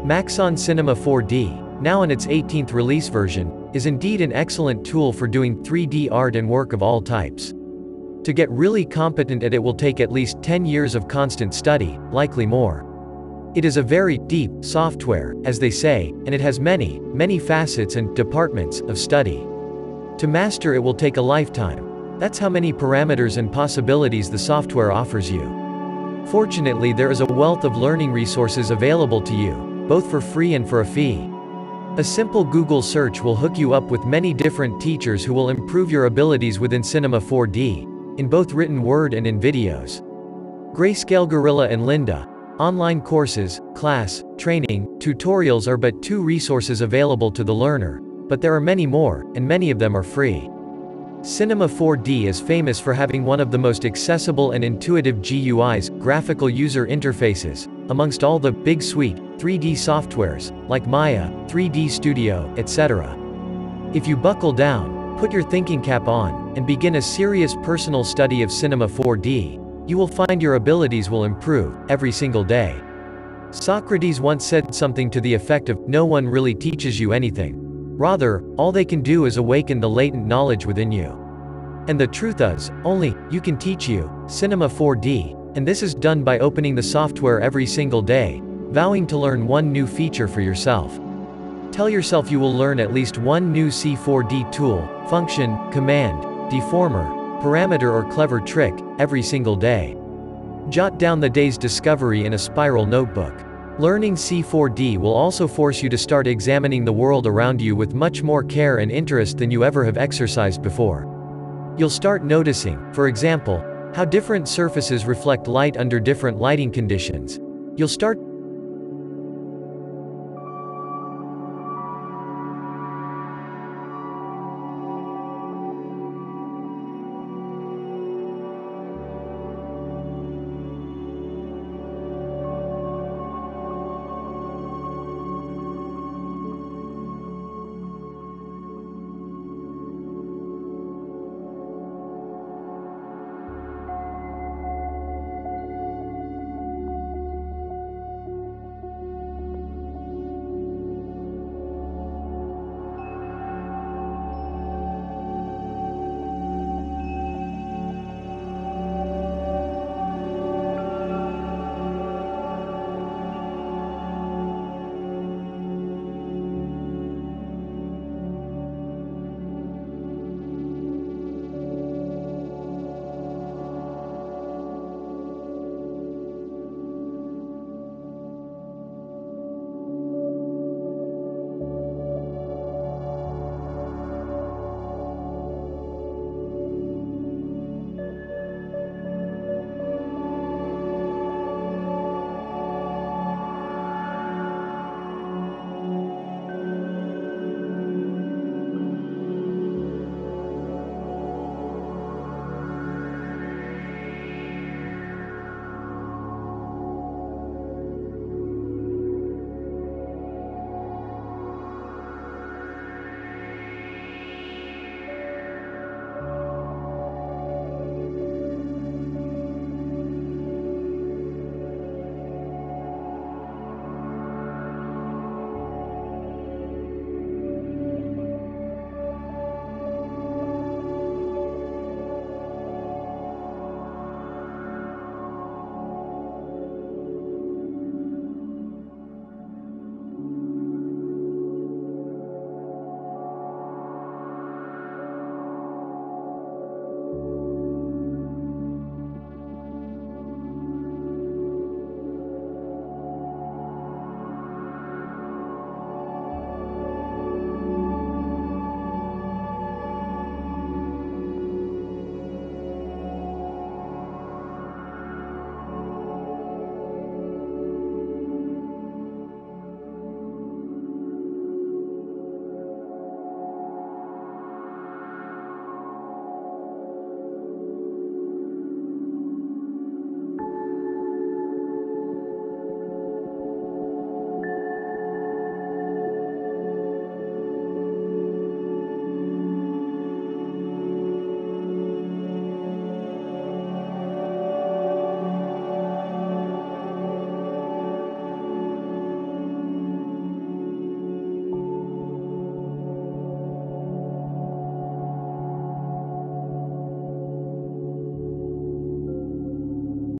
Maxon Cinema 4D, now in its 18th release version, is indeed an excellent tool for doing 3D art and work of all types. To get really competent at it will take at least 10 years of constant study, likely more. It is a very deep software, as they say, and it has many, many facets and departments of study. To master it will take a lifetime. That's how many parameters and possibilities the software offers you. Fortunately, there is a wealth of learning resources available to you, both for free and for a fee. A simple Google search will hook you up with many different teachers who will improve your abilities within Cinema 4D, in both written word and in videos. Grayscale Gorilla and Lynda. Online courses, class, training, tutorials are but two resources available to the learner, but there are many more, and many of them are free. Cinema 4D is famous for having one of the most accessible and intuitive GUIs, graphical user interfaces, amongst all the big suite 3D softwares, like Maya, 3D Studio, etc. If you buckle down, put your thinking cap on, and begin a serious personal study of Cinema 4D, you will find your abilities will improve, every single day. Socrates once said something to the effect of, "No one really teaches you anything. Rather, all they can do is awaken the latent knowledge within you." And the truth is, only you can teach you Cinema 4D, and this is done by opening the software every single day, vowing to learn one new feature for yourself. Tell yourself you will learn at least one new C4D tool, function, command, deformer, parameter or clever trick, every single day. Jot down the day's discovery in a spiral notebook. Learning C4D will also force you to start examining the world around you with much more care and interest than you ever have exercised before. You'll start noticing, for example, how different surfaces reflect light under different lighting conditions. You'll start